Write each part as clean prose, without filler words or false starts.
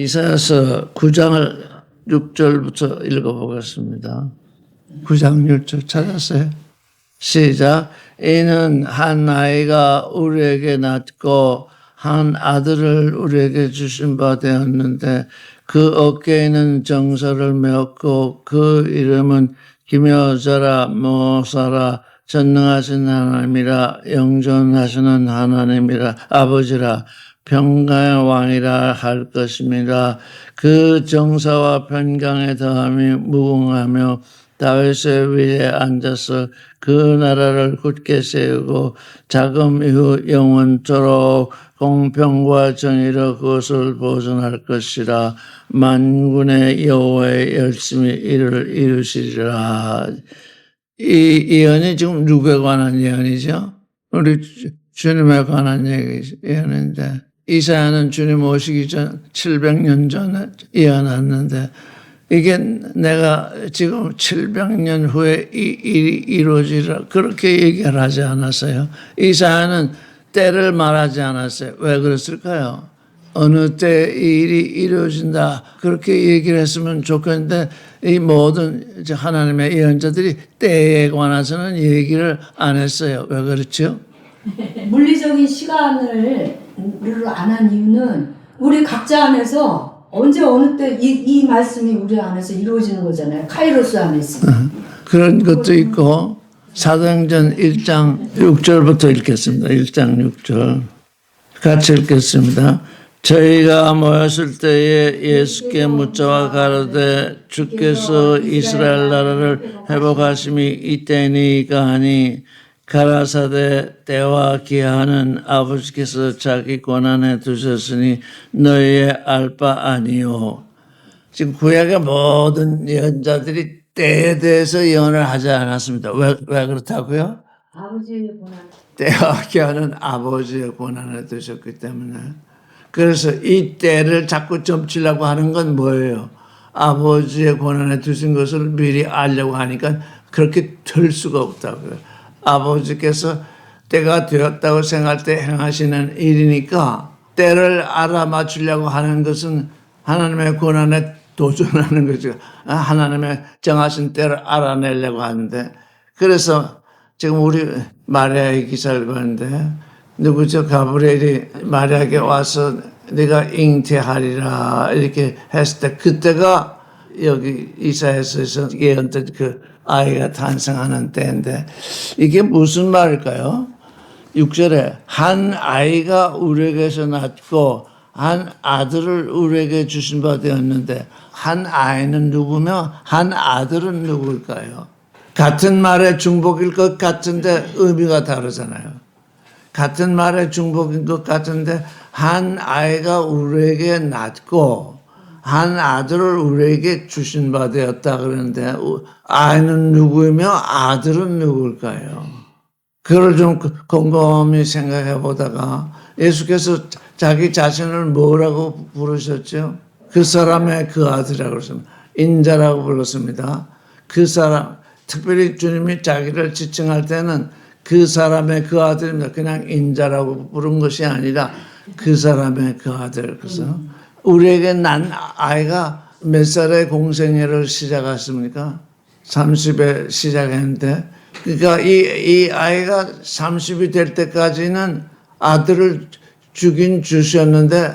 이사야서 9장을 6절부터 읽어보겠습니다. 9장 6절 찾았어요? 시작. 이는 한 아이가 우리에게 낳고 한 아들을 우리에게 주신 바 되었는데 그 어깨에는 정사를 메었고 그 이름은 기묘자라 모사라 전능하신 하나님이라 영존하시는 하나님이라 아버지라 평강의 왕이라 할 것입니다. 그 정사와 평강의 더함이 무궁하며 다윗의 위에 앉아서 그 나라를 굳게 세우고 자금 이후 영원토록 공평과 정의로 그것을 보존할 것이라. 만군의 여호와의 열심히 이를 이루시리라. 이 예언이 지금 누구에 관한 예언이죠? 우리 주님에 관한 예언인데 이사야는 주님 오시기 전 700년 전에 예언했는데 이게 내가 지금 700년 후에 이 일이 이루어지리라 그렇게 얘기를 하지 않았어요. 이사야는 때를 말하지 않았어요. 왜 그랬을까요? 어느 때 이 일이 이루어진다 그렇게 얘기를 했으면 좋겠는데 이 모든 하나님의 예언자들이 때에 관해서는 얘기를 안 했어요. 왜 그렇죠? 물리적인 시간을 안 한 이유는 우리 각자 안에서 언제 어느 때 이 말씀이 우리 안에서 이루어지는 거잖아요. 카이로스 안에서. 그런 것도 있고 사도행전 1장 6절부터 읽겠습니다. 1장 6절 같이 읽겠습니다. 저희가 모였을 때에 예수께 묻자와 가로되 주께서 이스라엘 나라를 회복하심이 이때니까 하니 가라사대 때와 기한은 아버지께서 자기 권한에 두셨으니 너희의 알 바 아니요. 지금 구약의 모든 예언자들이 때에 대해서 예언을 하지 않았습니다. 왜 그렇다고요? 아버지의 권한. 때와 기한은 아버지의 권한에 두셨기 때문에. 그래서 이 때를 자꾸 점치려고 하는 건 뭐예요? 아버지의 권한에 두신 것을 미리 알려고 하니까 그렇게 될 수가 없다고요. 아버지께서 때가 되었다고 생각할 때 행하시는 일이니까 때를 알아맞추려고 하는 것은 하나님의 권한에 도전하는 거죠. 하나님의 정하신 때를 알아내려고 하는데 그래서 지금 우리 마리아의 기사를 보는데 누구죠? 가브리엘이 마리아에게 와서 네가 잉태하리라 이렇게 했을 때 그때가 여기 이사야서에서 예언된 그 아이가 탄생하는 때인데 이게 무슨 말일까요? 6절에 한 아이가 우리에게서 낳고 한 아들을 우리에게 주신 바 되었는데 한 아이는 누구며 한 아들은 누구일까요? 같은 말의 중복일 것 같은데 의미가 다르잖아요. 같은 말의 중복인 것 같은데 한 아이가 우리에게 낳고 한 아들을 우리에게 주신 바 되었다 그러는데 아이는 누구이며 아들은 누구일까요? 그걸 좀 곰곰이 생각해 보다가 예수께서 자기 자신을 뭐라고 부르셨죠? 그 사람의 그 아들이라고 그랬습니다. 인자라고 불렀습니다. 그 사람, 특별히 주님이 자기를 지칭할 때는 그 사람의 그 아들입니다. 그냥 인자라고 부른 것이 아니라 그 사람의 그 아들. 그래서 우리에게 난 아이가 몇 살에 공생애를 시작했습니까? 30에 시작했는데 그러니까 이 아이가 30이 될 때까지는 아들을 주긴 주셨는데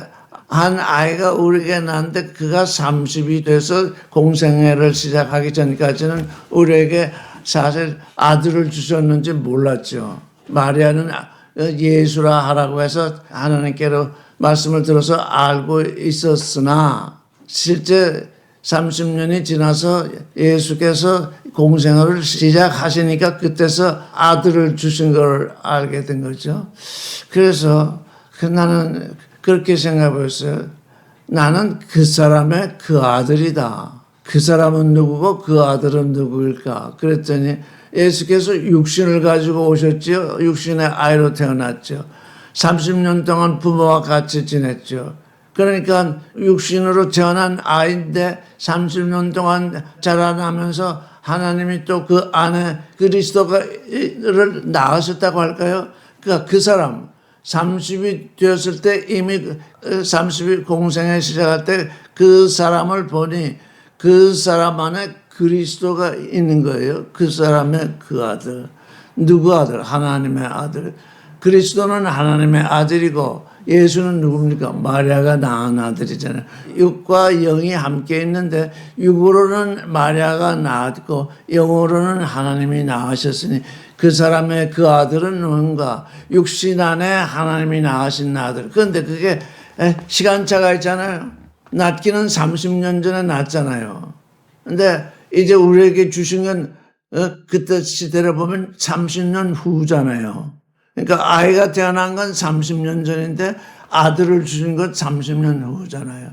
한 아이가 우리에게 낳는데 그가 30이 돼서 공생애를 시작하기 전까지는 우리에게 사실 아들을 주셨는지 몰랐죠. 마리아는 예수라 하라고 해서 하나님께로 말씀을 들어서 알고 있었으나 실제 30년이 지나서 예수께서 공생애를 시작하시니까 그때서 아들을 주신 걸 알게 된 거죠. 그래서 나는 그렇게 생각했어요. 나는 그 사람의 그 아들이다. 그 사람은 누구고 그 아들은 누구일까? 그랬더니 예수께서 육신을 가지고 오셨죠. 육신의 아이로 태어났죠. 30년 동안 부모와 같이 지냈죠. 그러니까 육신으로 태어난 아이인데 30년 동안 자라나면서 하나님이 또 그 안에 그리스도를 낳으셨다고 할까요? 그러니까 그 사람 30이 되었을 때 이미 30이 공생에 시작할 때 그 사람을 보니 그 사람 안에 그리스도가 있는 거예요. 그 사람의 그 아들. 누구 아들? 하나님의 아들. 그리스도는 하나님의 아들이고 예수는 누굽니까? 마리아가 낳은 아들이잖아요. 육과 영이 함께 있는데 육으로는 마리아가 낳았고 영으로는 하나님이 낳으셨으니 그 사람의 그 아들은 누군가? 육신 안에 하나님이 낳으신 아들. 그런데 그게 시간차가 있잖아요. 낳기는 30년 전에 낳았잖아요. 근데 이제 우리에게 주신 건 그때 시대를 보면 30년 후잖아요. 그러니까 아이가 태어난 건 30년 전인데 아들을 주신 건 30년 후잖아요.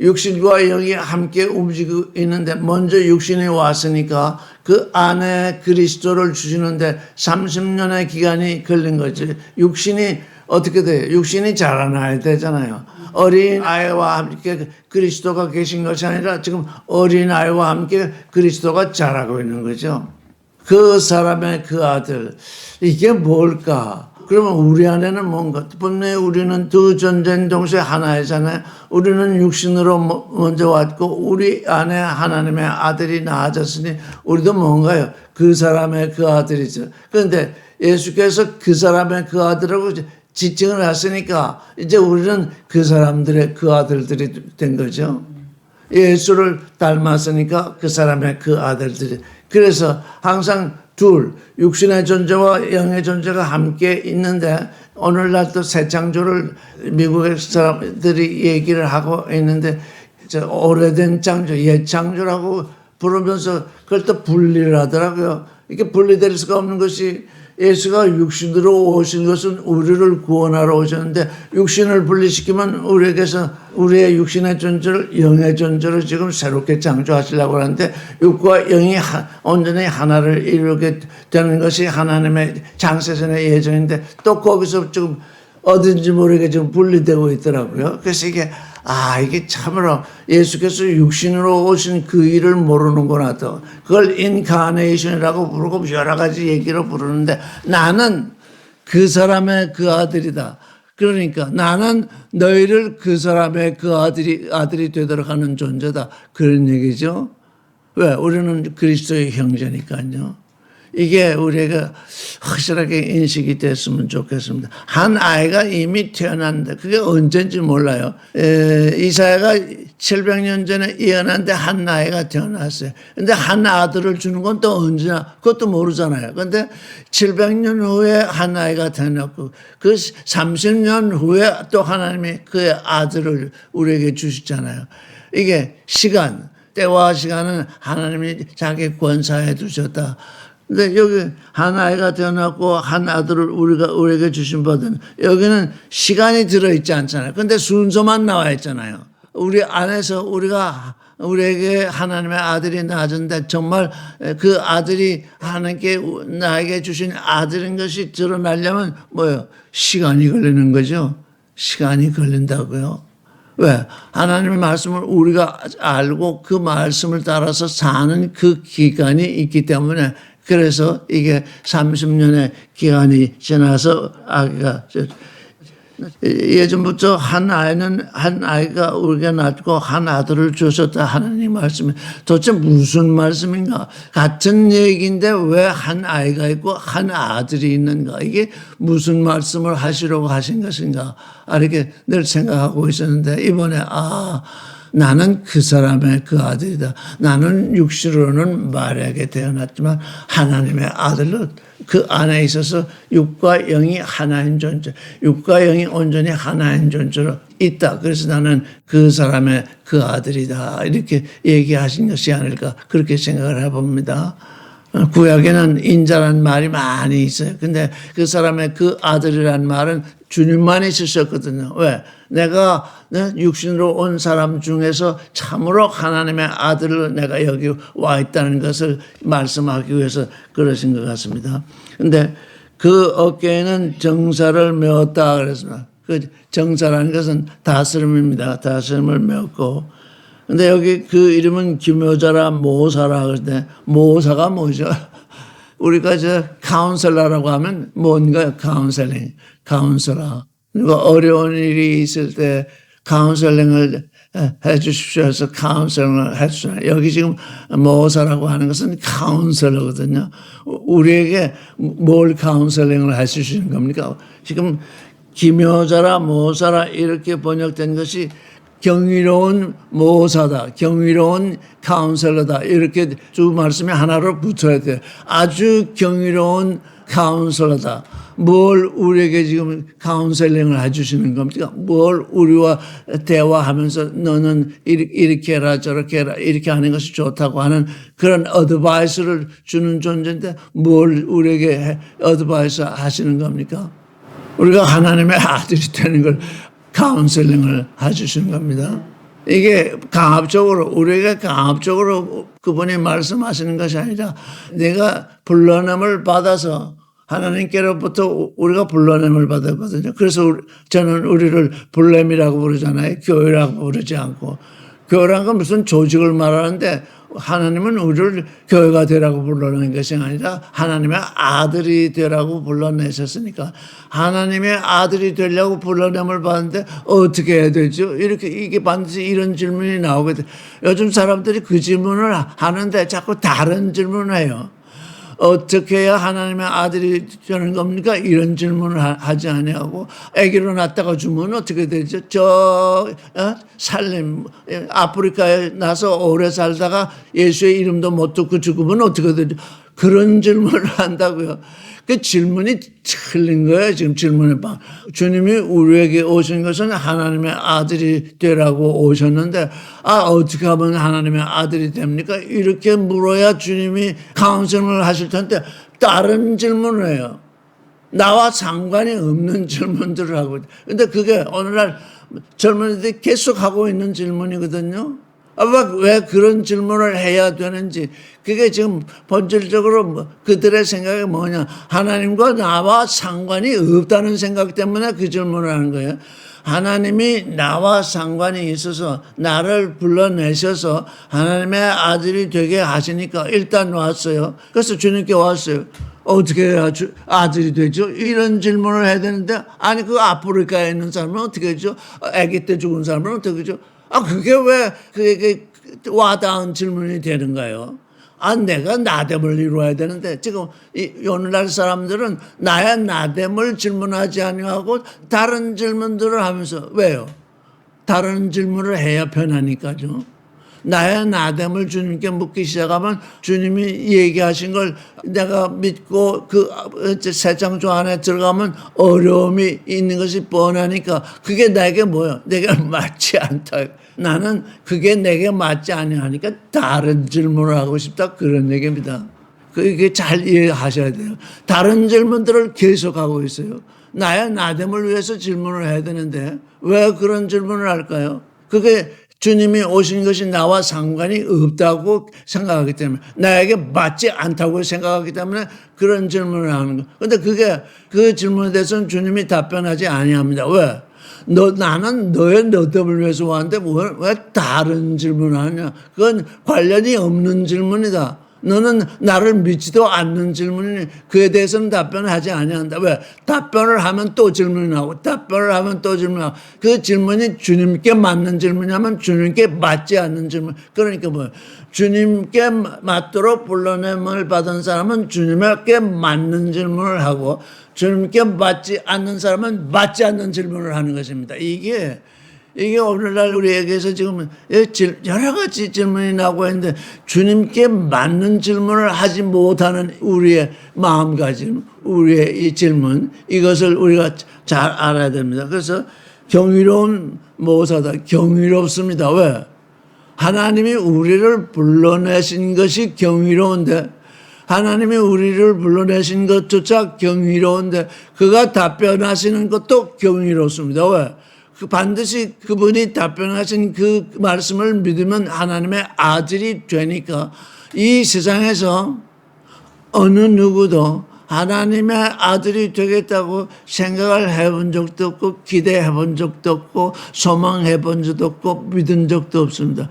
육신과 영이 함께 움직이고 있는데 먼저 육신이 왔으니까 그 안에 그리스도를 주시는데 30년의 기간이 걸린 거지. 육신이 어떻게 돼요? 육신이 자라나야 되잖아요. 어린 아이와 함께 그리스도가 계신 것이 아니라 지금 어린 아이와 함께 그리스도가 자라고 있는 거죠. 그 사람의 그 아들, 이게 뭘까? 그러면 우리 안에는 뭔가? 분명히 우리는 두 전쟁 동시에 하나이잖아요. 우리는 육신으로 먼저 왔고 우리 안에 하나님의 아들이 나아졌으니 우리도 뭔가요? 그 사람의 그 아들이죠. 그런데 예수께서 그 사람의 그 아들하고 지칭을 했으니까 이제 우리는 그 사람들의 그 아들들이 된 거죠. 예수를 닮았으니까 그 사람의 그 아들들이. 그래서 항상 둘, 육신의 존재와 영의 존재가 함께 있는데 오늘날 또 새 창조를 미국의 사람들이 얘기를 하고 있는데 오래된 창조, 옛 창조라고 부르면서 그걸 또 분리를 하더라고요. 이게 분리될 수가 없는 것이 예수가 육신으로 오신 것은 우리를 구원하러 오셨는데 육신을 분리시키면 우리에게서 우리의 육신의 존재를 영의 존재로 지금 새롭게 창조하시려고 하는데 육과 영이 온전히 하나를 이루게 되는 것이 하나님의 창세전의 예정인데 또 거기서 지금 어딘지 모르게 지금 분리되고 있더라고요. 그래서 이게 참으로 예수께서 육신으로 오신 그 일을 모르는구나 또. 그걸 인카네이션이라고 부르고 여러 가지 얘기로 부르는데 나는 그 사람의 그 아들이다. 그러니까 나는 너희를 그 사람의 그 아들이 되도록 하는 존재다. 그런 얘기죠. 왜? 우리는 그리스도의 형제니까요. 이게 우리가 확실하게 인식이 됐으면 좋겠습니다. 한 아이가 이미 태어났는데 그게 언제인지 몰라요. 이사야가 700년 전에 예언한데 한 아이가 태어났어요. 근데 한 아들을 주는 건 또 언제나 그것도 모르잖아요. 근데 700년 후에 한 아이가 태어났고 그 30년 후에 또 하나님이 그의 아들을 우리에게 주시잖아요. 이게 시간, 때와 시간은 하나님이 자기 권사에 두셨다. 근데 여기 한 아이가 태어났고 한 아들을 우리에게 주신 바든 여기는 시간이 들어있지 않잖아요. 근데 순서만 나와 있잖아요. 우리 안에서 우리에게 하나님의 아들이 나아졌는데 정말 그 아들이 하나님께 나에게 주신 아들인 것이 드러나려면 뭐예요? 시간이 걸리는 거죠. 시간이 걸린다고요. 왜? 하나님의 말씀을 우리가 알고 그 말씀을 따라서 사는 그 기간이 있기 때문에 그래서 이게 30년의 기간이 지나서 아기가 예전부터 한 아이가 우리가 낳고 한 아들을 주셨다 하나님 말씀이 도대체 무슨 말씀인가? 같은 얘기인데 왜 한 아이가 있고 한 아들이 있는가? 이게 무슨 말씀을 하시려고 하신 것인가? 이렇게 늘 생각하고 있었는데 이번에 나는 그 사람의 그 아들이다. 나는 육신으로는 마리아에게 태어났지만 하나님의 아들로 그 안에 있어서 육과 영이 하나인 존재, 육과 영이 온전히 하나인 존재로 있다. 그래서 나는 그 사람의 그 아들이다. 이렇게 얘기하신 것이 아닐까 그렇게 생각을 해봅니다. 구약에는 인자란 말이 많이 있어요. 근데 그 사람의 그 아들이란 말은 주님만이 쓰셨거든요. 왜? 내가 육신으로 온 사람 중에서 참으로 하나님의 아들을 내가 여기 와 있다는 것을 말씀하기 위해서 그러신 것 같습니다. 근데 그 어깨에는 정사를 메었다 그랬습니다. 그 정사라는 것은 다스림입니다. 다스림을 메었고. 근데 여기 그 이름은 기묘자라 모사라 그러는데 모사가 뭐죠? 우리가 카운셀러라고 하면 뭔가요? 카운셀러. 누가 어려운 일이 있을 때 카운셀링을 해 주십시오 해서 카운셀링을 해 주잖아요. 여기 지금 모사라고 하는 것은 카운셀러거든요. 우리에게 뭘 카운셀링을 해 주시는 겁니까? 지금 기묘자라 모사라 이렇게 번역된 것이 경이로운 모사다, 경이로운 카운셀러다 이렇게 두 말씀이 하나로 붙어야 돼요. 아주 경이로운 카운셀러다. 뭘 우리에게 지금 카운셀링을 해주시는 겁니까? 뭘 우리와 대화하면서 너는 이렇게 해라 저렇게 해라 이렇게 하는 것이 좋다고 하는 그런 어드바이스를 주는 존재인데 뭘 우리에게 어드바이스 하시는 겁니까? 우리가 하나님의 아들이 되는 걸 카운셀링을 해주시는 겁니다. 이게 강압적으로 우리가 강압적으로 그분이 말씀하시는 것이 아니라 내가 불러냄을 받아서 하나님께로부터 우리가 불러냄을 받았거든요. 그래서 저는 우리를 불렘이라고 부르잖아요. 교회라고 부르지 않고. 교회란 건 무슨 조직을 말하는데 하나님은 우리를 교회가 되라고 불러내는 것이 아니라 하나님의 아들이 되라고 불러내셨으니까 하나님의 아들이 되려고 불러냄을 받는데 어떻게 해야 되죠? 이게 반드시 이런 질문이 나오게 돼. 요즘 사람들이 그 질문을 하는데 자꾸 다른 질문을 해요. 어떻게 해야 하나님의 아들이 되는 겁니까? 이런 질문을 하지 아니하고 아기로 낳다가 주면 어떻게 되죠? 살림 아프리카에 나서 오래 살다가 예수의 이름도 못 듣고 죽으면 어떻게 되죠? 그런 질문을 한다고요. 그 질문이 틀린 거예요. 지금 질문의 방. 주님이 우리에게 오신 것은 하나님의 아들이 되라고 오셨는데 어떻게 하면 하나님의 아들이 됩니까? 이렇게 물어야 주님이 카운셀링을 하실 텐데 다른 질문을 해요. 나와 상관이 없는 질문들을 하고. 근데 그게 오늘날 젊은이들이 계속 하고 있는 질문이거든요. 왜 그런 질문을 해야 되는지 그게 지금 본질적으로 그들의 생각이 뭐냐 하나님과 나와 상관이 없다는 생각 때문에 그 질문을 하는 거예요. 하나님이 나와 상관이 있어서 나를 불러내셔서 하나님의 아들이 되게 하시니까 일단 왔어요. 그래서 주님께 왔어요. 어떻게 해야 아들이 되죠? 이런 질문을 해야 되는데 아니 그 아프리카에 있는 사람은 어떻게 하죠? 아기 때 죽은 사람은 어떻게 하죠? 그게 왜 그게 와닿은 질문이 되는가요? 내가 나됨을 이루어야 되는데 지금 오늘날 사람들은 나의 나됨을 질문하지 아니하고 다른 질문들을 하면서 왜요? 다른 질문을 해야 편하니까요. 나의 나됨을 주님께 묻기 시작하면 주님이 얘기하신 걸 내가 믿고 그 새 창조 안에 들어가면 어려움이 있는 것이 뻔하니까 그게 내게 뭐예요? 내게 맞지 않다. 나는 그게 내게 맞지 아니하니까 다른 질문을 하고 싶다. 그런 얘기입니다. 그게 잘 이해하셔야 돼요. 다른 질문들을 계속하고 있어요. 나의 나됨을 위해서 질문을 해야 되는데 왜 그런 질문을 할까요? 그게 주님이 오신 것이 나와 상관이 없다고 생각하기 때문에 나에게 맞지 않다고 생각하기 때문에 그런 질문을 하는 거. 그런데 그게 그 질문에 대해서는 주님이 답변하지 아니합니다. 왜? 나는 너의 너됨을 위해서 왔는데 왜 다른 질문을 하냐? 그건 관련이 없는 질문이다. 너는 나를 믿지도 않는 질문이니 그에 대해서는 답변을 하지 아니한다. 왜? 답변을 하면 또 질문이 나오고 답변을 하면 또 질문이 나오고 그 질문이 주님께 맞는 질문이냐면 주님께 맞지 않는 질문. 그러니까 뭐예요? 주님께 맞도록 불러냄을 받은 사람은 주님께 맞는 질문을 하고 주님께 맞지 않는 사람은 맞지 않는 질문을 하는 것입니다. 이게 오늘날 우리에게서 지금 여러 가지 질문이 나오고 있는데 주님께 맞는 질문을 하지 못하는 우리의 마음가짐, 우리의 이 질문, 이것을 우리가 잘 알아야 됩니다. 그래서 경이로운 모사다. 경이롭습니다. 왜? 하나님이 우리를 불러내신 것이 경이로운데 하나님이 우리를 불러내신 것조차 경이로운데 그가 답변하시는 것도 경이롭습니다. 왜? 반드시 그분이 답변하신 그 말씀을 믿으면 하나님의 아들이 되니까 이 세상에서 어느 누구도 하나님의 아들이 되겠다고 생각을 해본 적도 없고 기대해 본 적도 없고 소망해 본 적도 없고 믿은 적도 없습니다.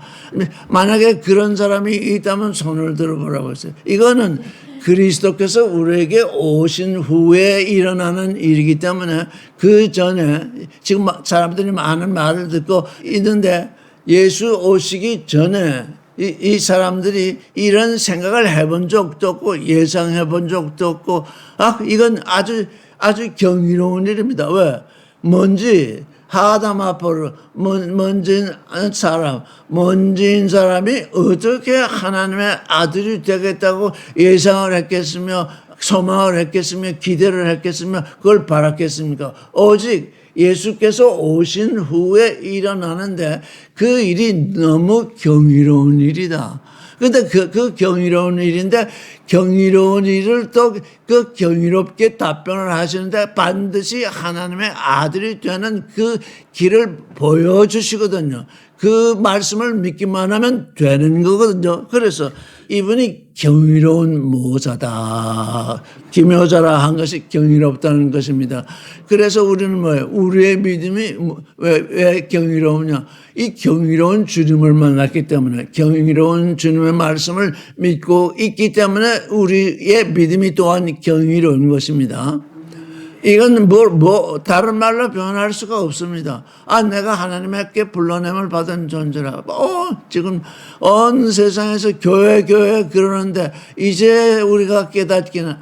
만약에 그런 사람이 있다면 손을 들어보라고 했어요. 이거는 그리스도께서 우리에게 오신 후에 일어나는 일이기 때문에 그 전에 지금 사람들이 많은 말을 듣고 있는데 예수 오시기 전에 이 사람들이 이런 생각을 해본 적도 없고 예상해 본 적도 없고 이건 아주 경이로운 일입니다. 왜? 먼지 하담 앞으로 먼지인 사람이 어떻게 하나님의 아들이 되겠다고 예상을 했겠으며 소망을 했겠으며 기대를 했겠으며 그걸 바랐겠습니까? 오직 예수께서 오신 후에 일어나는데 그 일이 너무 경이로운 일이다. 근데 그 경이로운 일인데 경이로운 일을 또 그 경이롭게 답변을 하시는데 반드시 하나님의 아들이 되는 그 길을 보여주시거든요. 그 말씀을 믿기만 하면 되는 거거든요. 그래서 이분이 경이로운 모자다. 기묘자라 한 것이 경이롭다는 것입니다. 그래서 우리는 뭐예요? 우리의 믿음이 왜 경이로우냐? 이 경이로운 주님을 만났기 때문에 경이로운 주님의 말씀을 믿고 있기 때문에 우리의 믿음이 또한 경이로운 것입니다. 이건 다른 말로 표현할 수가 없습니다. 내가 하나님께 불러냄을 받은 존재라. 지금 온 세상에서 교회 그러는데 이제 우리가 깨닫기는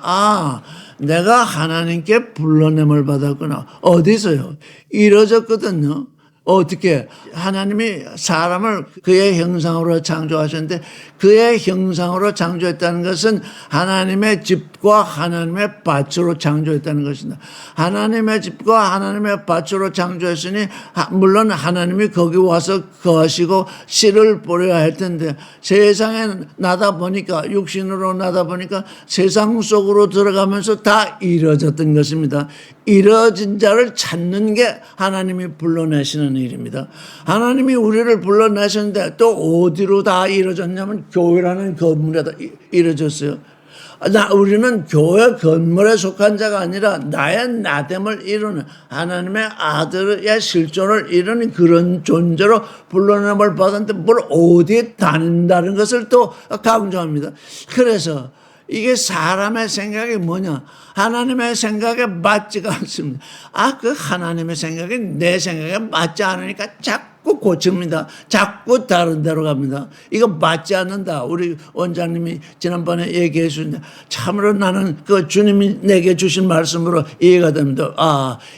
내가 하나님께 불러냄을 받았구나. 어디서요? 이루어졌거든요. 어떻게? 하나님이 사람을 그의 형상으로 창조하셨는데 그의 형상으로 창조했다는 것은 하나님의 집과 하나님의 밭으로 창조했다는 것입니다. 하나님의 집과 하나님의 밭으로 창조했으니 물론 하나님이 거기 와서 거하시고 씨를 뿌려야 할 텐데 세상에 나다 보니까 육신으로 나다 보니까 세상 속으로 들어가면서 다 이루어졌던 것입니다. 이루어진 자를 찾는 게 하나님이 불러내시는 일입니다. 하나님이 우리를 불러내셨는데 또 어디로 다 이루어졌냐면 교회라는 건물에다 이루어졌어요. 우리는 교회 건물에 속한 자가 아니라 나의 나됨을 이루는 하나님의 아들의 실존을 이루는 그런 존재로 불러냄을 받았는데 뭘 어디에 다닌다는 것을 또 강조합니다. 그래서 이게 사람의 생각이 뭐냐? 하나님의 생각에 맞지가 않습니다. 그 하나님의 생각이 내 생각에 맞지 않으니까 자꾸 고칩니다. 자꾸 다른 데로 갑니다. 이거 맞지 않는다. 우리 원장님이 지난번에 얘기해 주셨는데 참으로 나는 그 주님이 내게 주신 말씀으로 이해가 됩니다.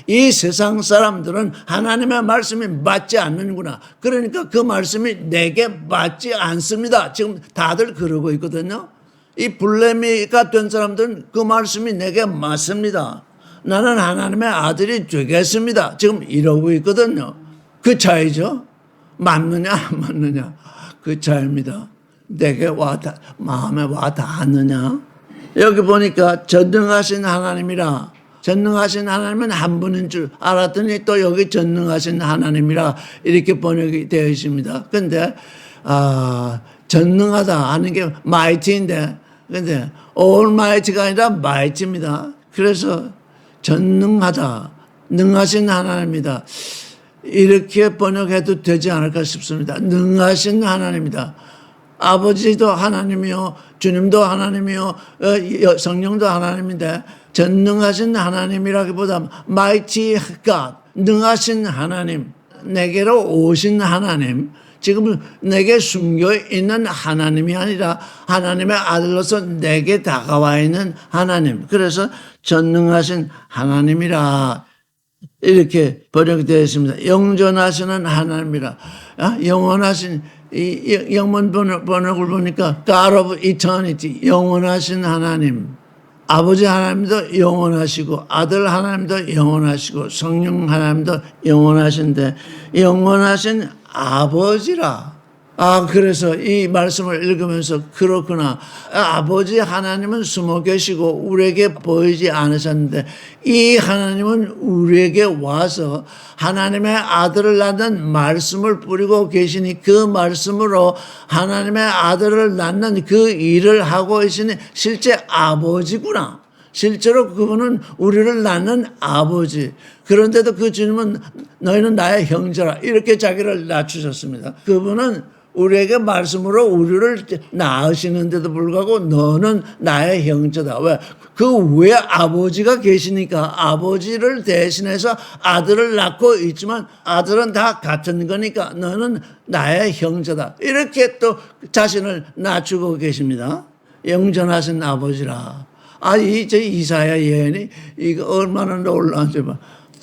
이 세상 사람들은 하나님의 말씀이 맞지 않는구나. 그러니까 그 말씀이 내게 맞지 않습니다. 지금 다들 그러고 있거든요. 이 불레미가 된 사람들은 그 말씀이 내게 맞습니다. 나는 하나님의 아들이 되겠습니다. 지금 이러고 있거든요. 그 차이죠. 맞느냐 안 맞느냐 그 차이입니다. 내게 마음에 와 닿느냐. 여기 보니까 전능하신 하나님이라. 전능하신 하나님은 한 분인 줄 알았더니 또 여기 전능하신 하나님이라 이렇게 번역이 되어 있습니다. 근데 전능하다 하는 게 mighty인데 근데 almighty가 아니라 mighty입니다. 그래서 전능하다, 능하신 하나님이다. 이렇게 번역해도 되지 않을까 싶습니다. 능하신 하나님이다. 아버지도 하나님이요, 주님도 하나님이요, 성령도 하나님인데 전능하신 하나님이라기보다 mighty God, 능하신 하나님, 내게로 오신 하나님, 지금 내게 숨겨 있는 하나님이 아니라 하나님의 아들로서 내게 다가와 있는 하나님. 그래서 전능하신 하나님이라 이렇게 번역되어 있습니다. 영존하시는 하나님이라. 영원하신 이 영문 번역을 보니까 God of Eternity, 영원하신 하나님. 아버지 하나님도 영원하시고 아들 하나님도 영원하시고 성령 하나님도 영원하신데 영원하신 아버지라. 그래서 이 말씀을 읽으면서 그렇구나. 아버지 하나님은 숨어 계시고 우리에게 보이지 않으셨는데 이 하나님은 우리에게 와서 하나님의 아들을 낳는 말씀을 뿌리고 계시니 그 말씀으로 하나님의 아들을 낳는 그 일을 하고 계시니 실제 아버지구나. 실제로 그분은 우리를 낳는 아버지. 그런데도 그 주님은 너희는 나의 형제라 이렇게 자기를 낮추셨습니다. 그분은 우리에게 말씀으로 우리를 낳으시는데도 불구하고 너는 나의 형제다. 왜? 그 외에 아버지가 계시니까 아버지를 대신해서 아들을 낳고 있지만 아들은 다 같은 거니까 너는 나의 형제다. 이렇게 또 자신을 낮추고 계십니다. 영전하신 아버지라. 이제 이사야 예언이 이거 얼마나 놀라운지 봐.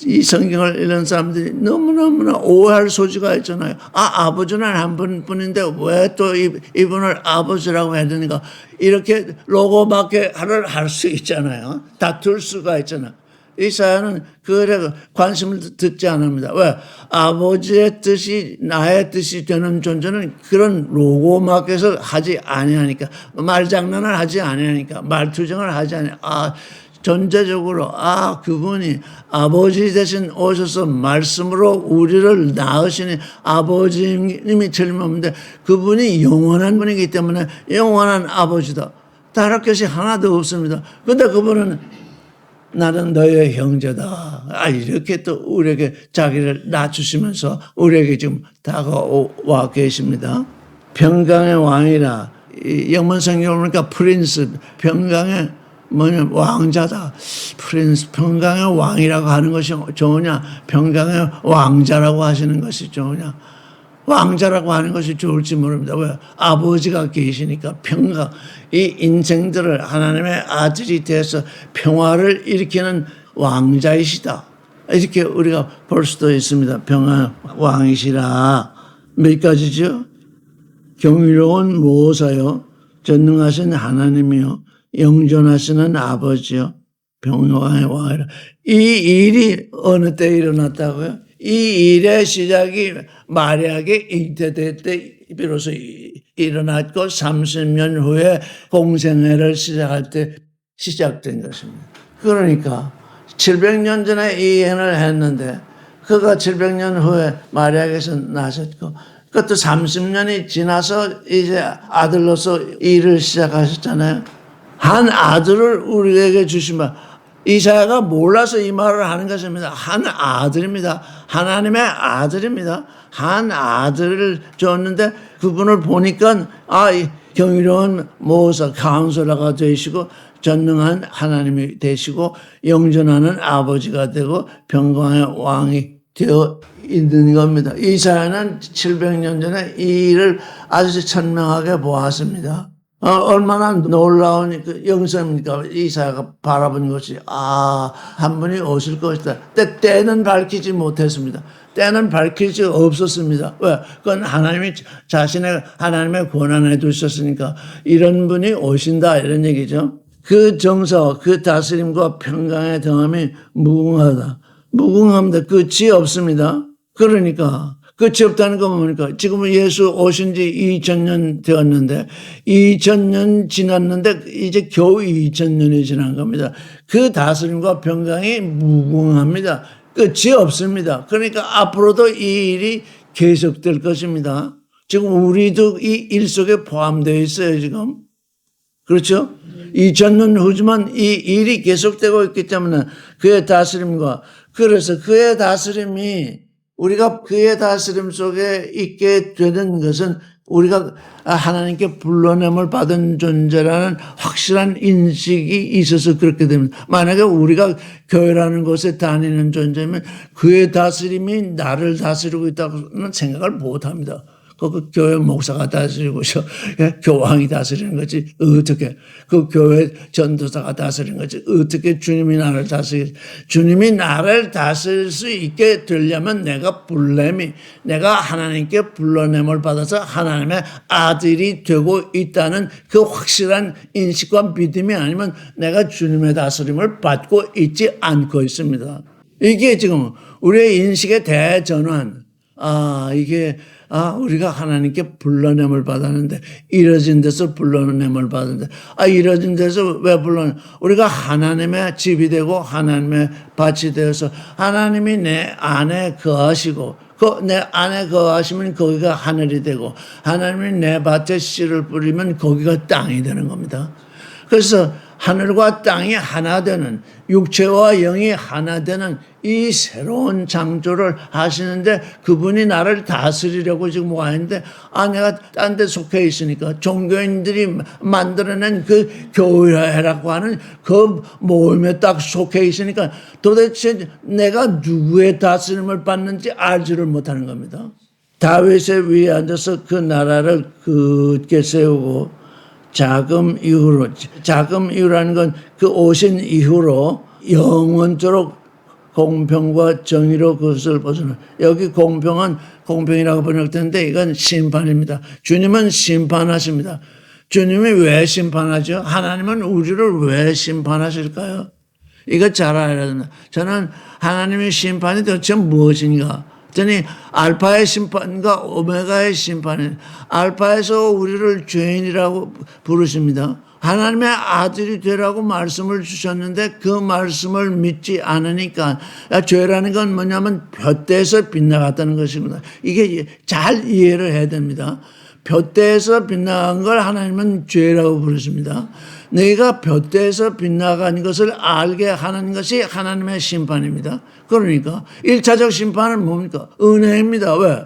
이 성경을 읽는 사람들이 너무너무나 오해할 소지가 있잖아요. 아버지는 한 분뿐인데 왜 또 이분을 아버지라고 해야 되는가. 이렇게 로고밖에 할 수 있잖아요. 다툴 수가 있잖아요. 이사야는 그래 관심을 듣지 않습니다. 왜? 아버지의 뜻이 나의 뜻이 되는 존재는 그런 로고막에서 하지 아니하니까, 말장난을 하지 아니하니까, 말투정을 하지 아니하니까, 전제적으로 그분이 아버지 대신 오셔서 말씀으로 우리를 낳으시니 아버지님이 틀림없는데 그분이 영원한 분이기 때문에 영원한 아버지다. 다를 것이 하나도 없습니다. 그런데 그분은 나는 너의 형제다. 이렇게 또 우리에게 자기를 낮추시면서 우리에게 지금 다가와 계십니다. 평강의 왕이라. 영문 성경을 보니까 프린스, 평강의 왕자다. 프린스, 평강의 왕이라고 하는 것이 좋으냐? 평강의 왕자라고 하시는 것이 좋으냐? 왕자라고 하는 것이 좋을지 모릅니다. 왜? 아버지가 계시니까 평강. 이 인생들을 하나님의 아들이 돼서 평화를 일으키는 왕자이시다. 이렇게 우리가 볼 수도 있습니다. 평화 왕이시라. 몇 가지죠? 경이로운 모사요. 전능하신 하나님이요. 영존하시는 아버지요. 평화의 왕이라. 이 일이 어느 때 일어났다고요? 이 일의 시작이 마리아에게 잉태될 때 비로소 일어났고 30년 후에 공생애를 시작할 때 시작된 것입니다. 그러니까 700년 전에 이 예언을 했는데 그가 700년 후에 마리아에게서 나셨고 그것도 30년이 지나서 이제 아들로서 일을 시작하셨잖아요. 한 아들을 우리에게 주시면 이사야가 몰라서 이 말을 하는 것입니다. 한 아들입니다. 하나님의 아들입니다. 한 아들을 줬는데 그분을 보니까 경이로운 모사 카운슬러가 되시고 전능한 하나님이 되시고 영존하는 아버지가 되고 평강의 왕이 되어 있는 겁니다. 이사야는 700년 전에 이 일을 아주 천명하게 보았습니다. 얼마나 놀라운 영성입니까? 이사야가 바라본 것이 한 분이 오실 것이다. 때는 밝히지 못했습니다. 때는 밝힐 수 없었습니다. 왜? 그건 하나님이 자신의 하나님의 권한에 두셨으니까 이런 분이 오신다 이런 얘기죠. 그 정서, 그 다스림과 평강의 경험이 무궁하다. 무궁합니다. 끝이 없습니다. 그러니까 끝이 없다는 건 뭡니까? 지금 예수 오신 지 2000년 되었는데 2000년 지났는데 이제 겨우 2000년이 지난 겁니다. 그 다스림과 평강이 무궁합니다. 끝이 없습니다. 그러니까 앞으로도 이 일이 계속될 것입니다. 지금 우리도 이 일 속에 포함되어 있어요, 지금. 그렇죠? 2000년 후지만 이 일이 계속되고 있기 때문에 그의 다스림과 그래서 그의 다스림이 우리가 그의 다스림 속에 있게 되는 것은 우리가 하나님께 불러냄을 받은 존재라는 확실한 인식이 있어서 그렇게 됩니다. 만약에 우리가 교회라는 곳에 다니는 존재면 그의 다스림이 나를 다스리고 있다고는 생각을 못합니다. 그 교회 목사가 다스리고 교황이 다스리는 거지 어떻게 그 교회 전도사가 다스리는 거지 어떻게 주님이 나를 주님이 나를 다스릴 수 있게 되려면 내가 하나님께 불러냄을 받아서 하나님의 아들이 되고 있다는 그 확실한 인식과 믿음이 아니면 내가 주님의 다스림을 받고 있지 않고 있습니다. 이게 지금 우리의 인식의 대전환. 우리가 하나님께 불러냄을 받았는데, 이뤄진 데서 불러냄을 받았는데, 이뤄진 데서 왜 우리가 하나님의 집이 되고, 하나님의 밭이 되어서, 하나님이 내 안에 거하시고, 내 안에 거하시면 거기가 하늘이 되고, 하나님이 내 밭에 씨를 뿌리면 거기가 땅이 되는 겁니다. 그래서 하늘과 땅이 하나 되는, 육체와 영이 하나 되는 이 새로운 창조를 하시는데 그분이 나를 다스리려고 지금 와 있는데, 내가 딴 데 속해 있으니까 종교인들이 만들어낸 그 교회라고 하는 그 모임에 딱 속해 있으니까 도대체 내가 누구의 다스림을 받는지 알지를 못하는 겁니다. 다윗의 위에 앉아서 그 나라를 굳게 세우고 자금 이후라는 건 그 오신 이후로 영원토록 공평과 정의로 그것을 벗어나. 여기 공평이라고 번역되는데 이건 심판입니다. 주님은 심판하십니다. 주님이 왜 심판하죠? 하나님은 우리를 왜 심판하실까요? 이거 잘 알아야 된다. 저는 하나님의 심판이 도대체 무엇인가? 그랬더니 알파의 심판과 오메가의 심판이, 알파에서 우리를 죄인이라고 부르십니다. 하나님의 아들이 되라고 말씀을 주셨는데 그 말씀을 믿지 않으니까, 죄라는 건 뭐냐면 둯대에서 빗나갔다는 것입니다. 이게 잘 이해를 해야 됩니다. 둯대에서 빗나간 걸 하나님은 죄라고 부르십니다. 너희가 둯대에서 빗나간 것을 알게 하는 것이 하나님의 심판입니다. 그러니까 1차적 심판은 뭡니까? 은혜입니다. 왜?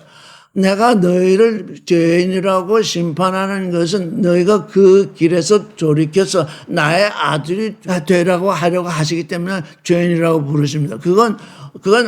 내가 너희를 죄인이라고 심판하는 것은 너희가 그 길에서 돌이켜서 나의 아들이 되라고 하려고 하시기 때문에 죄인이라고 부르십니다. 그건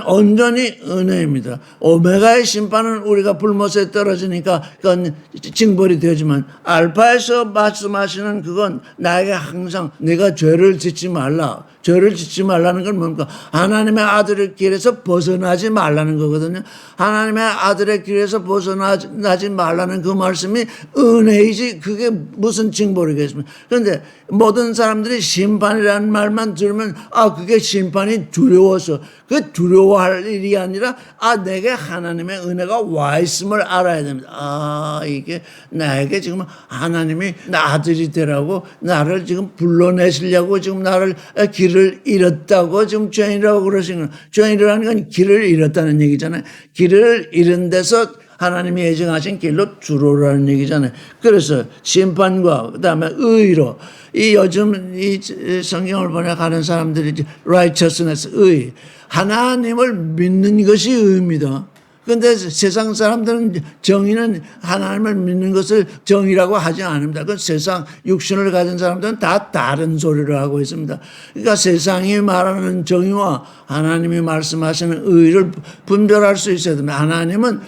온전히 은혜입니다. 오메가의 심판은 우리가 불못에 떨어지니까 그건 징벌이 되지만, 알파에서 말씀하시는 그건 나에게 항상 내가 죄를 짓지 말라. 죄를 짓지 말라는 건 뭡니까? 하나님의 아들의 길에서 벗어나지 말라는 거거든요. 하나님의 아들의 길에서 벗어나지 말라는 그 말씀이 은혜이지 그게 무슨 징벌이겠습니까? 그런데 모든 사람들이 심판이라는 말만 들으면 그게 심판이 두려워서, 그 두려워할 일이 아니라 내게 하나님의 은혜가 와 있음을 알아야 됩니다. 이게 나에게 지금 하나님이 나 아들이 되라고 나를 지금 불러내시려고 지금 나를 길을 잃었다고 지금 죄인이라고 그러시는 거예요. 죄인이라는 건 길을 잃었다는 얘기잖아요. 길을 잃은 데서 하나님이 예정하신 길로 들어오라는 얘기잖아요. 그래서 심판과 그다음에 의로, 이 요즘 이 성경을 번역하는 사람들이 righteousness, 의, 하나님을 믿는 것이 의입니다. 그런데 세상 사람들은 정의는 하나님을 믿는 것을 정의라고 하지 않습니다. 그 세상 육신을 가진 사람들은 다 다른 소리를 하고 있습니다. 그러니까 세상이 말하는 정의와 하나님이 말씀하시는 의를 분별할 수 있어야 됩니다. 하나님은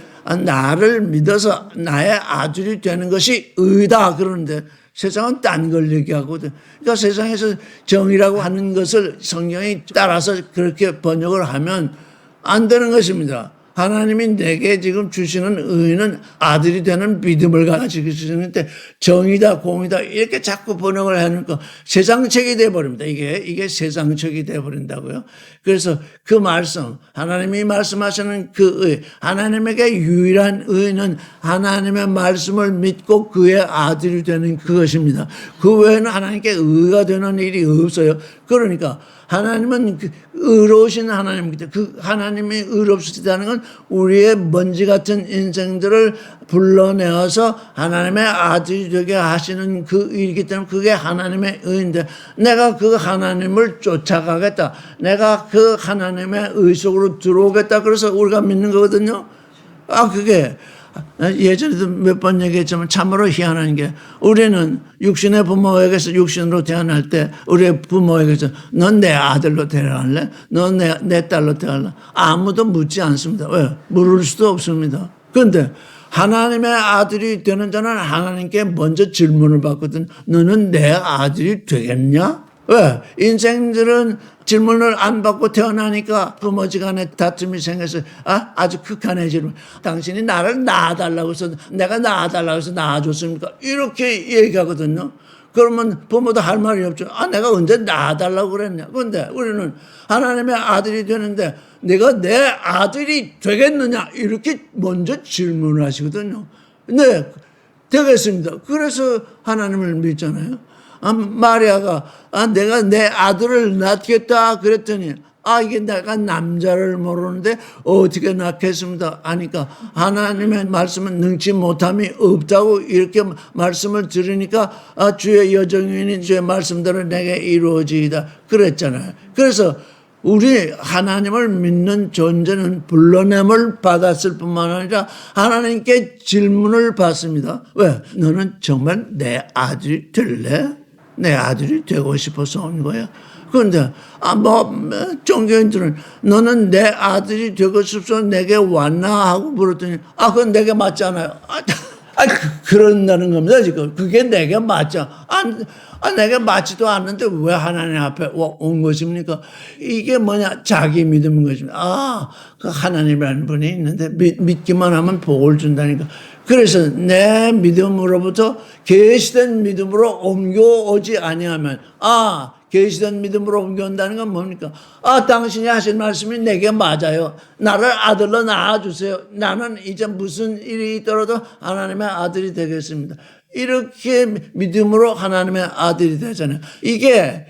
나를 믿어서 나의 아들이 되는 것이 의다 그러는데 세상은 딴 걸 얘기하거든. 그러니까 세상에서 정의라고 하는 것을 성경이 따라서 그렇게 번역을 하면 안 되는 것입니다. 하나님이 내게 지금 주시는 의는 아들이 되는 믿음을 가지고 주시는데, 정의다 공의다 이렇게 자꾸 번역을 해놓으니까 세상책이 돼버립니다. 이게 세상책이 돼버린다고요. 그래서 그 말씀, 하나님이 말씀하시는 그 의, 하나님에게 유일한 의는 하나님의 말씀을 믿고 그의 아들이 되는 그것입니다. 그 외에는 하나님께 의가 되는 일이 없어요. 그러니까 하나님은 의로우신 하나님입니다. 그 하나님이 의롭시다는 건 우리의 먼지 같은 인생들을 불러내어서 하나님의 아들이 되게 하시는 그 일이기 때문에 그게 하나님의 의인데, 내가 그 하나님을 쫓아가겠다, 내가 그 하나님의 의 속으로 들어오겠다, 그래서 우리가 믿는 거거든요. 그게 예전에도 몇 번 얘기했지만 참으로 희한한 게, 우리는 육신의 부모에게서 육신으로 태어날 때 우리의 부모에게서 넌 내 아들로 태어날래? 넌 내 딸로 태어날래? 아무도 묻지 않습니다. 왜? 물을 수도 없습니다. 그런데 하나님의 아들이 되는 자는 하나님께 먼저 질문을 받거든. 너는 내 아들이 되겠냐? 왜? 인생들은 질문을 안 받고 태어나니까 부모지간에 다툼이 생겨서 아주 극한의 질문. 당신이 나를 낳아달라고 해서 내가 낳아달라고 해서 낳아줬습니까? 이렇게 얘기하거든요. 그러면 부모도 할 말이 없죠. 내가 언제 낳아달라고 그랬냐. 그런데 우리는 하나님의 아들이 되는데 내가 내 아들이 되겠느냐 이렇게 먼저 질문을 하시거든요. 네, 되겠습니다. 그래서 하나님을 믿잖아요. 마리아가 내가 내 아들을 낳겠다 그랬더니 아, 이게 내가 남자를 모르는데 어떻게 낳겠습니다 하니까 하나님의 말씀은 능치 못함이 없다고 이렇게 말씀을 들으니까 아, 주의 여정인이 주의 말씀대로 내게 이루어지이다 그랬잖아요. 그래서 우리 하나님을 믿는 존재는 불러냄을 받았을 뿐만 아니라 하나님께 질문을 받습니다. 왜? 너는 정말 내 아들이 될래? 내 아들이 되고 싶어서 온 거야. 그런데 종교인들은 너는 내 아들이 되고 싶어서 내게 왔나 하고 물었더니 그건 내게 맞지 않아요. 그런다는 겁니다. 지금 그게 내게 맞죠. 내게 맞지도 않는데 왜 하나님 앞에 온 것입니까? 이게 뭐냐? 자기 믿음인 것입니다. 그 하나님이라는 분이 있는데 믿기만 하면 복을 준다니까. 그래서 내 믿음으로부터 계시된 믿음으로 옮겨오지 아니하면 계시된 믿음으로 옮겨온다는 건 뭡니까? 당신이 하신 말씀이 내게 맞아요. 나를 아들로 낳아주세요. 나는 이제 무슨 일이 있더라도 하나님의 아들이 되겠습니다. 이렇게 믿음으로 하나님의 아들이 되잖아요. 이게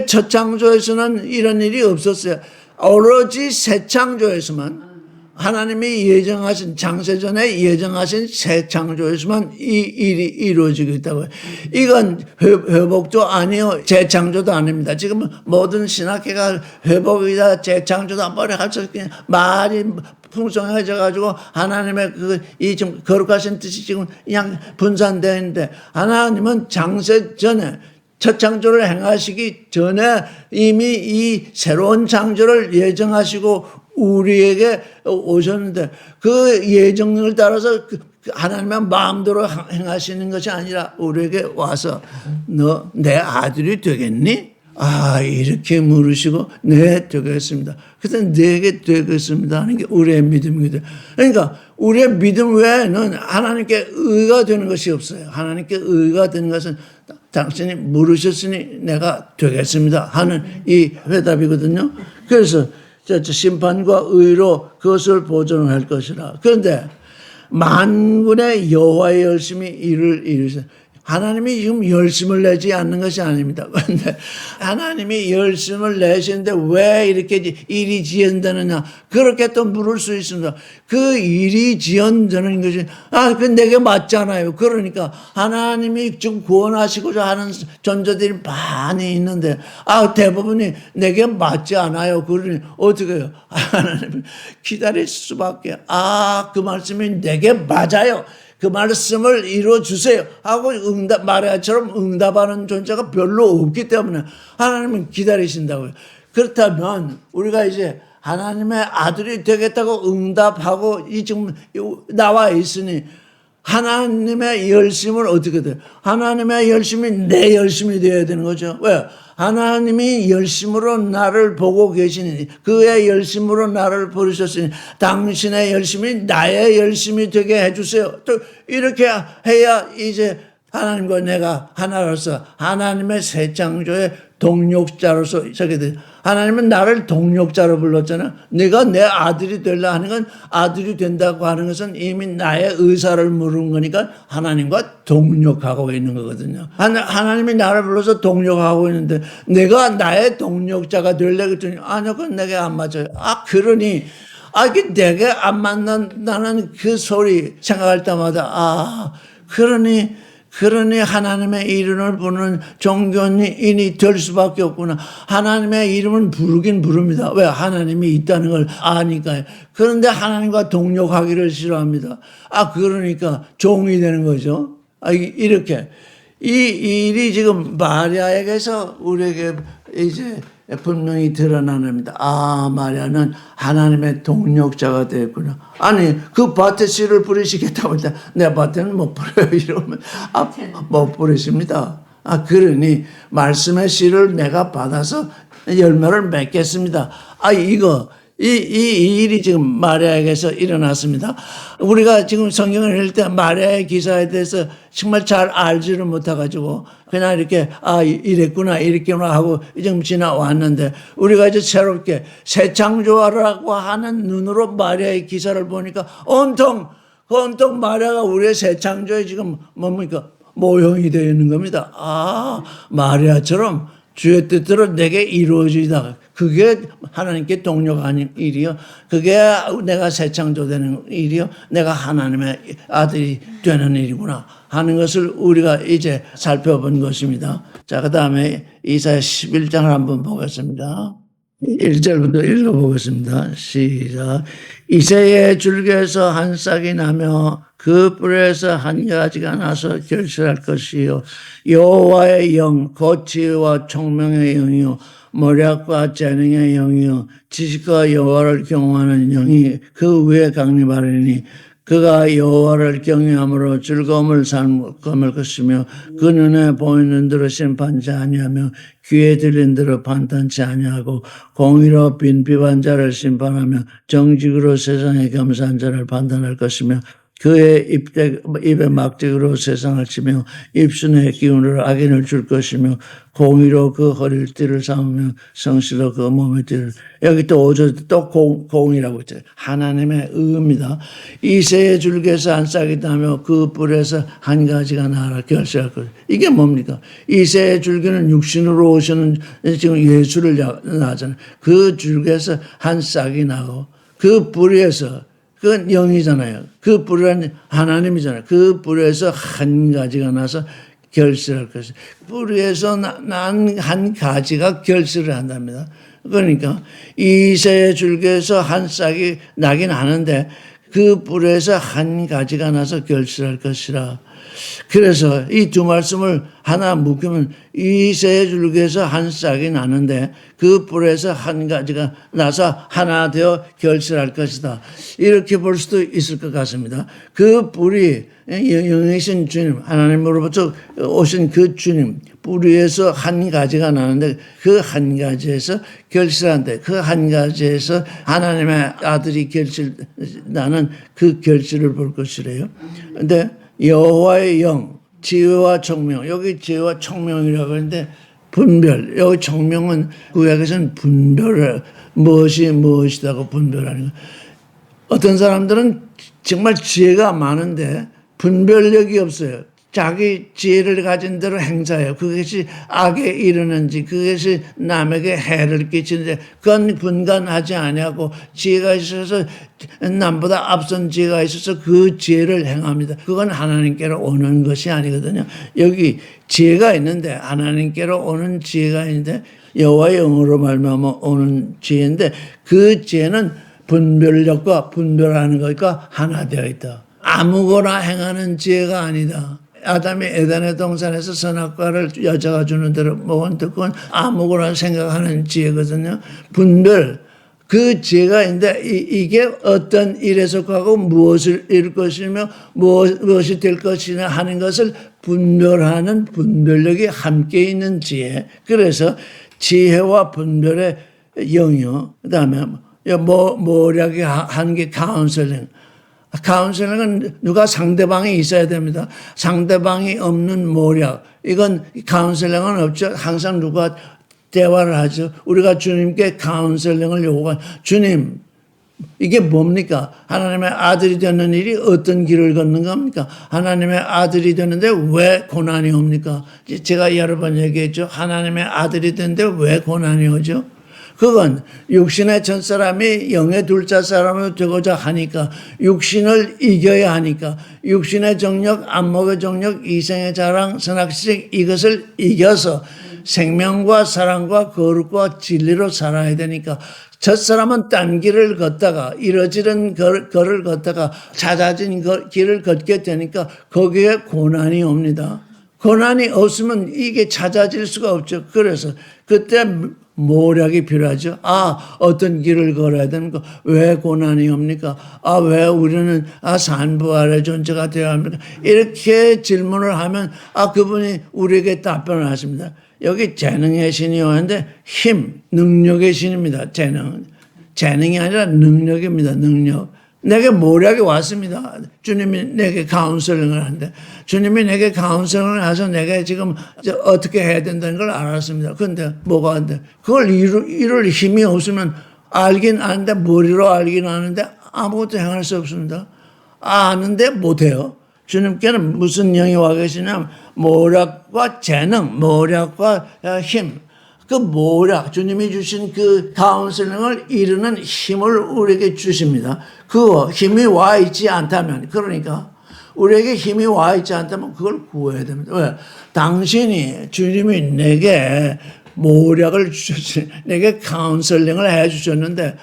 첫 창조에서는 이런 일이 없었어요. 오로지 새 창조에서만 하나님이 예정하신 창세전에 예정하신 새 창조에서만 이 일이 이루어지고 있다고요. 이건 회복도 아니요 재창조도 아닙니다. 지금 모든 신학계가 회복이다 재창조다 뭐라 할수 그냥 말이 풍성해져 가지고 하나님의 이 지금 거룩하신 뜻이 지금 그냥 분산되어 있는데 하나님은 창세전에 첫 창조를 행하시기 전에 이미 이 새로운 창조를 예정하시고 우리에게 오셨는데 그 예정을 따라서 하나님의 마음대로 행하시는 것이 아니라 우리에게 와서 너 내 아들이 되겠니? 이렇게 물으시고 네 되겠습니다. 그래서 내게 되겠습니다 하는 게 우리의 믿음이거든요. 그러니까 우리의 믿음 외에는 하나님께 의가 되는 것이 없어요. 하나님께 의가 되는 것은 당신이 물으셨으니 내가 되겠습니다 하는 이 회답이거든요. 그래서 심판과 의로 그것을 보존할 것이라. 그런데 만군의 여호와의 열심히 이를 이루시다. 하나님이 지금 열심을 내지 않는 것이 아닙니다. 그런데 하나님이 열심을 내시는데 왜 이렇게 일이 지연되느냐? 그렇게 또 물을 수 있습니다. 그 일이 지연되는 것이 그 내게 맞잖아요. 그러니까 하나님이 지금 구원하시고자 하는 존재들이 많이 있는데 대부분이 내게 맞지 않아요. 그러니 어떻게 해요? 하나님 기다릴 수밖에. 그 말씀이 내게 맞아요. 그 말씀을 이루어주세요 하고 마리아처럼 응답하는 존재가 별로 없기 때문에 하나님은 기다리신다고요. 그렇다면 우리가 이제 하나님의 아들이 되겠다고 응답하고 지금 나와 있으니 하나님의 열심을 어떻게 돼요? 하나님의 열심이 내 열심이 되어야 되는 거죠. 왜? 하나님이 열심으로 나를 보고 계시니 그의 열심으로 나를 부르셨으니 당신의 열심이 나의 열심이 되게 해주세요. 또 이렇게 해야 이제 하나님과 내가 하나로서 하나님의 새 창조의 동력자로서 서게 돼. 하나님은 나를 동력자로 불렀잖아. 네가 내 아들이 되려 하는 건 아들이 된다고 하는 것은 이미 나의 의사를 물은 거니까 하나님과 동력하고 있는 거거든요. 하나님이 나를 불러서 동력하고 있는데 내가 나의 동력자가 되려 그랬더니 아니요, 그건 내게 안 맞아요. 그러니 이게 내게 안 맞는다는 그 소리 생각할 때마다 그러니 하나님의 이름을 부르는 종교인이 될 수밖에 없구나. 하나님의 이름은 부르긴 부릅니다. 왜? 하나님이 있다는 걸 아니까요. 그런데 하나님과 동력하기를 싫어합니다. 그러니까 종이 되는 거죠. 이렇게. 이 일이 지금 마리아에게서 우리에게 이제 분명히 드러나는 겁니다. 마리아는 하나님의 동력자가 되었구나. 그 밭에 씨를 뿌리시겠다고 했다. 내 밭에는 못 뿌려요. 이러면 못 뿌리십니다. 그러니 말씀의 씨를 내가 받아서 열매를 맺겠습니다. 이 일이 지금 마리아에게서 일어났습니다. 우리가 지금 성경을 읽을 때 마리아의 기사에 대해서 정말 잘 알지를 못해가지고 그냥 이렇게 이랬구나 이랬구나 하고 지금 지나왔는데 우리가 이제 새롭게 새 창조하라고 하는 눈으로 마리아의 기사를 보니까 온통 마리아가 우리의 새 창조에 지금 뭡니까? 모형이 되어 있는 겁니다. 마리아처럼 주의 뜻대로 내게 이루어지다. 그게 하나님께 동료가 아닌 일이요. 그게 내가 새 창조되는 일이요. 내가 하나님의 아들이 되는 일이구나 하는 것을 우리가 이제 살펴본 것입니다. 자, 그 다음에 이사야 11장을 한번 보겠습니다. 1절부터 읽어보겠습니다. 시작. 이새의 줄기에서 한 싹이 나며 그 뿔에서 한 가지가 나서 결실할 것이요. 여호와의 영, 곧 지혜와 총명의 영이요. 모략과 재능의 영이요. 지식과 여호와를 경외하는 영이 그 위에 강림하리니 그가 여호와를 경외함으로 즐거움을 삼을 것이며 그 눈에 보이는 대로 심판치 아니하며 귀에 들린 대로 판단치 아니하고 공의로 빈비반 자를 심판하며 정직으로 세상에 겸사한 자를 판단할 것이며 그의 입에 막대기로 세상을 치며 입순의 기운으로 악인을 줄 것이며 공의로 그 허리띠를 삼으며 성실로 그 몸의 띠를. 여기 또 5절 또 공이라고 있죠. 하나님의 의입니다. 이새의 줄기에서 한 싹이 나며 그 뿔에서 한 가지가 나라 결실할 것. 이게 뭡니까? 이새의 줄기는 육신으로 오시는 지금 예수를 낳잖아요. 그 줄기에서 한 싹이 나고 그 뿌리에서 그건 영이잖아요. 그 뿌리는 하나님이잖아요. 그 뿌리에서 한 가지가 나서 결실할 것이죠. 뿌리에서 난 한 가지가 결실을 한답니다. 그러니까 이새의 줄기에서 한 싹이 나긴 하는데 그 뿌리에서 한 가지가 나서 결실할 것이라. 그래서 이 두 말씀을 하나 묶으면 이새의 줄기에서 한 싹이 나는데 그 뿔에서 한 가지가 나서 하나 되어 결실할 것이다. 이렇게 볼 수도 있을 것 같습니다. 그 뿔이 영이신 주님, 하나님으로부터 오신 그 주님 뿌리에서 한 가지가 나는데 그 한 가지에서 결실한데 그 한 가지에서 하나님의 아들이 나는 그 결실을 볼 것이래요. 근데 여호와의 영, 지혜와 총명. 여기 지혜와 총명이라고 하는데 분별. 여기 총명은 구약에서는 분별을 무엇이 무엇이라고 분별하는 거. 어떤 사람들은 정말 지혜가 많은데 분별력이 없어요. 자기 지혜를 가진 대로 행사해요. 그것이 악에 이르는지 그것이 남에게 해를 끼치는지 그건 분간하지 아니하고 지혜가 있어서 남보다 앞선 지혜가 있어서 그 지혜를 행합니다. 그건 하나님께로 오는 것이 아니거든요. 여기 지혜가 있는데 하나님께로 오는 지혜가 있는데 여호와의 영으로 말미암아 오는 지혜인데 그 지혜는 분별력과 분별하는 것과 하나 되어 있다. 아무거나 행하는 지혜가 아니다. 아담이 에덴의 동산에서 선악과를 여자가 주는 대로 먹은 그건 아무거나 생각하는 지혜거든요. 분별, 그 지혜가 있는데 이게 어떤 일에 속하고 무엇을 이룰 것이며 무엇이 될 것이냐 하는 것을 분별하는 분별력이 함께 있는 지혜. 그래서 지혜와 분별의 영역, 그 다음에 모략이 한 게 카운셀링. 카운셀링은 누가 상대방이 있어야 됩니다. 상대방이 없는 모략. 이건 카운셀링은 없죠. 항상 누가 대화를 하죠. 우리가 주님께 카운셀링을 요구한 주님, 이게 뭡니까? 하나님의 아들이 되는 일이 어떤 길을 걷는 겁니까? 하나님의 아들이 되는데 왜 고난이 옵니까? 제가 여러 번 얘기했죠. 하나님의 아들이 되는데 왜 고난이 오죠? 그건 육신의 첫사람이 영의 둘째 사람으로 되고자 하니까 육신을 이겨야 하니까 육신의 정력, 안목의 정력, 이생의 자랑, 선악식 이것을 이겨서 생명과 사랑과 거룩과 진리로 살아야 되니까 첫사람은 딴 길을 걷다가 이러지른 걸을 걷다가 찾아진 길을 걷게 되니까 거기에 고난이 옵니다. 고난이 없으면 이게 찾아질 수가 없죠. 그래서 그때 모략이 필요하죠. 어떤 길을 걸어야 되는 거. 왜 고난이 옵니까? 왜 우리는 산부아래 존재가 되어야 합니까? 이렇게 질문을 하면 그분이 우리에게 답변을 하십니다. 여기 재능의 신이 오는데 힘, 능력의 신입니다. 재능이 아니라 능력입니다. 능력. 내게 모략이 왔습니다. 주님이 내게 카운셀링을 하는데 주님이 내게 카운셀링을 해서 내가 지금 어떻게 해야 된다는 걸 알았습니다. 그런데 뭐가 안 돼? 그걸 이룰 힘이 없으면 알긴 아는데 머리로 알긴 아는데 아무것도 행할 수 없습니다. 아는데 못해요. 주님께는 무슨 영이 와 계시냐면 모략과 재능, 모략과 힘. 그 모략, 주님이 주신 그 카운슬링을 이루는 힘을 우리에게 주십니다. 그 힘이 와 있지 않다면, 그러니까 우리에게 힘이 와 있지 않다면 그걸 구해야 됩니다. 왜? 당신이, 주님이 내게 모략을 주셨지, 내게 카운슬링을 해 주셨는데,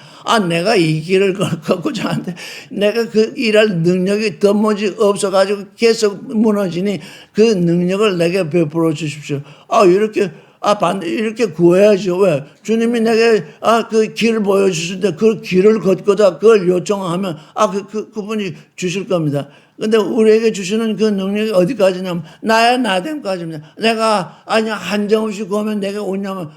내가 이 길을 걷고자 하는데, 내가 그 일할 능력이 도무지 없어가지고 계속 무너지니, 그 능력을 내게 베풀어 주십시오. 이렇게 구해야죠. 왜? 주님이 내게, 그 길을 보여주시는데, 그 길을 걷고자 그걸 요청하면, 그분이 주실 겁니다. 근데 우리에게 주시는 그 능력이 어디까지냐면, 나의 나됨까지입니다. 한정없이 구하면 내게 오냐면,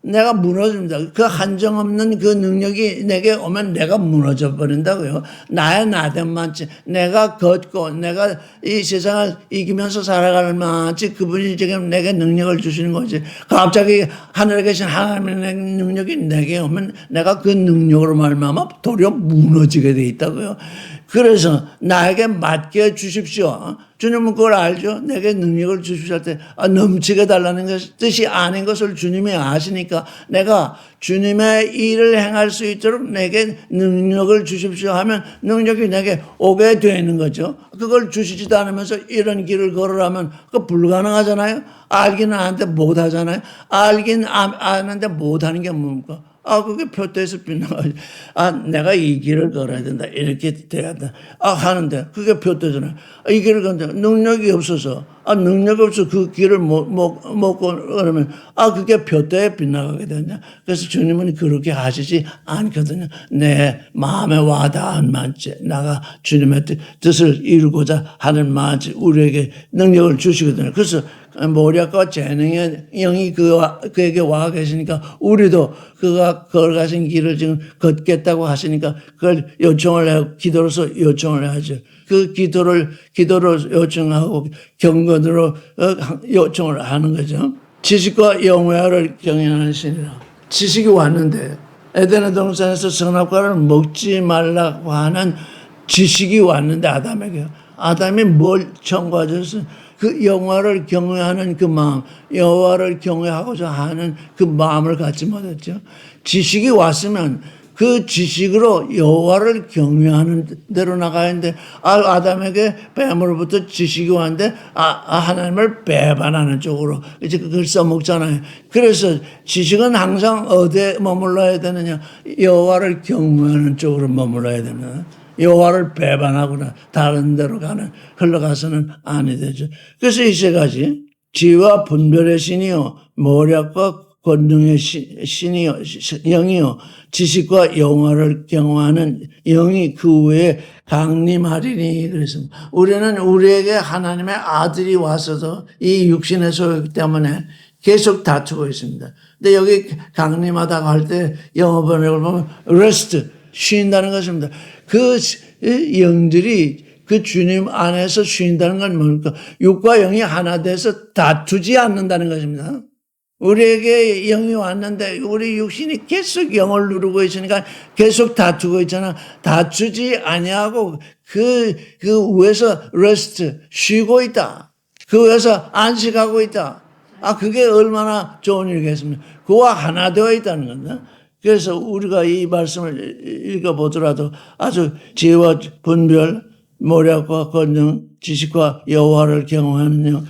내가 무너집니다. 그 한정없는 그 능력이 내게 오면 내가 무너져 버린다고요. 나의 나됨만치, 내가 걷고, 내가 이 세상을 이기면서 살아갈 만치 그분이 지금 내게 능력을 주시는 거지. 갑자기 하늘에 계신 하나님의 능력이 내게 오면 내가 그 능력으로 말미암아 도리어 무너지게 돼 있다고요. 그래서 나에게 맡겨 주십시오. 주님은 그걸 알죠. 내게 능력을 주십시오 할 때 넘치게 달라는 뜻이 아닌 것을 주님이 아시니까 내가 주님의 일을 행할 수 있도록 내게 능력을 주십시오 하면 능력이 내게 오게 되는 거죠. 그걸 주시지도 않으면서 이런 길을 걸으라면 그거 불가능하잖아요. 알기는 아는데 못하잖아요. 알긴 아는데 못하는 게 뭡니까? 그게 표대에서 빛나가지고, 내가 이 길을 걸어야 된다. 이렇게 돼야 된다. 하는데, 그게 표대잖아요. 이 길을 건데, 능력이 없어서, 능력이 없어서 그 길을 못 걸으면, 그게 표대에 빛나가게 되냐. 그래서 주님은 그렇게 하시지 않거든요. 내 마음에 와닿은 만치, 나가 주님의 뜻을 이루고자 하는 만치, 우리에게 능력을 주시거든요. 그래서, 모략과 재능의 영이 그에게 와 계시니까 우리도 그가 걸어가신 길을 지금 걷겠다고 하시니까 그걸 요청을 해요. 기도로서 요청을 하죠. 그 기도로 요청하고 경건으로 요청을 하는 거죠. 지식과 영화를 경영하는 신이라. 지식이 왔는데 에덴의 동산에서 선악과를 먹지 말라고 하는 지식이 왔는데 아담이 뭘 청구하셨어요? 그 여호와를 경외하는 그 마음, 여호와를 경외하고자 하는 그 마음을 갖지 못했죠. 지식이 왔으면 그 지식으로 여호와를 경외하는 대로 나가야 하는데 아담에게 뱀으로부터 지식이 왔는데 하나님을 배반하는 쪽으로 이제 그걸 써먹잖아요. 그래서 지식은 항상 어디에 머물러야 되느냐? 여호와를 경외하는 쪽으로 머물러야 됩니다. 여호와를 배반하거나 다른 데로 흘러가서는 아니 되죠. 그래서 이 세 가지, 지혜와 분별의 신이요, 모략과 권능의 신이요, 영이요, 지식과 영화를 경외하는 영이 그 후에 강림하리니. 그래서 우리는 우리에게 하나님의 아들이 와서도 이 육신의 소욕 때문에 계속 다투고 있습니다. 근데 여기 강림하다고 할 때 영어 번역을 보면 rest, 쉰다는 것입니다. 그 영들이 그 주님 안에서 쉰다는 건 뭡니까? 육과 영이 하나 돼서 다투지 않는다는 것입니다. 우리에게 영이 왔는데 우리 육신이 계속 영을 누르고 있으니까 계속 다투고 있잖아. 다투지 아니하고 그 위에서 rest, 쉬고 있다. 그 위에서 안식하고 있다. 그게 얼마나 좋은 일이겠습니까? 그와 하나 되어 있다는 겁니다. 그래서 우리가 이 말씀을 읽어보더라도 아주 지혜와 분별, 모략과 권능, 지식과 여호와를 경외하는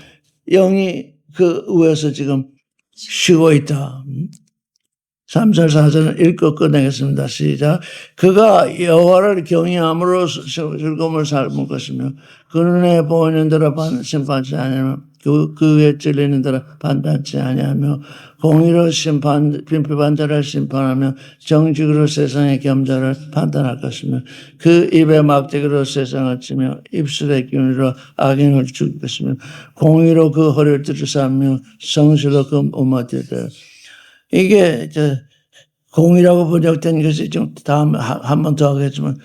영이 그 위에서 지금 쉬고 있다. 3절 4절을 읽고 끝내겠습니다. 시작. 그가 여호와를 경외함으로 즐거움을 삶을 것이며 그 눈에 보이는 대로 심판치 아니하며 그에 찔리는 대로 판단치 아니하며 공의로 빈필한 자를 심판하며 정직으로 세상의 겸자를 판단할 것이며 그 입의 막대기로 세상을 치며 입술의 기운으로 악인을 죽일 것이며 공의로 그 허리를 들이사며 성실로 그 오마디를. 이게 공의라고 번역된 것이 좀 다음 한 번 더 하겠지만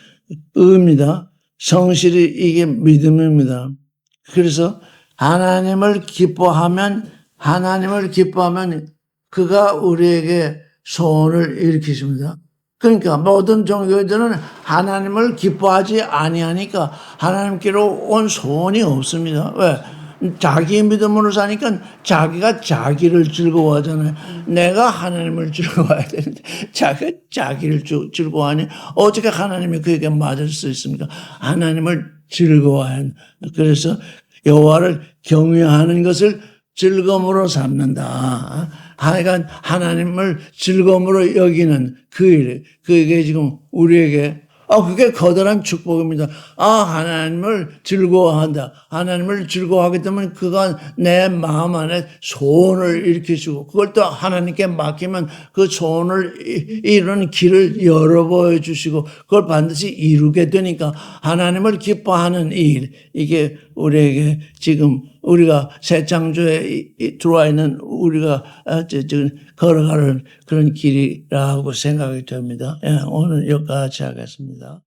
의입니다. 성실이 이게 믿음입니다. 그래서 하나님을 기뻐하면 그가 우리에게 소원을 일으키십니다. 그러니까 모든 종교들은 하나님을 기뻐하지 아니하니까 하나님께로 온 소원이 없습니다. 왜? 자기 믿음으로 사니까 자기가 자기를 즐거워하잖아요. 내가 하나님을 즐거워해야 되는데 자기가 자기를 즐거워하니 어떻게 하나님이 그에게 맞을 수 있습니까? 하나님을 즐거워하는, 그래서 여호와를 경외하는 것을 즐거움으로 삼는다. 하여간 하나님을 즐거움으로 여기는 그 일, 그게 지금 우리에게 그게 커다란 축복입니다. 하나님을 즐거워한다. 하나님을 즐거워하게 되면 그가 내 마음 안에 소원을 일으키시고 그걸 또 하나님께 맡기면 그 소원을 이루는 길을 열어 보여주시고 그걸 반드시 이루게 되니까 하나님을 기뻐하는 일, 이게 우리에게 지금 우리가 새 창조에 들어와 있는 우리가 지금 걸어가는 그런 길이라고 생각이 됩니다. 오늘 여기까지 하겠습니다.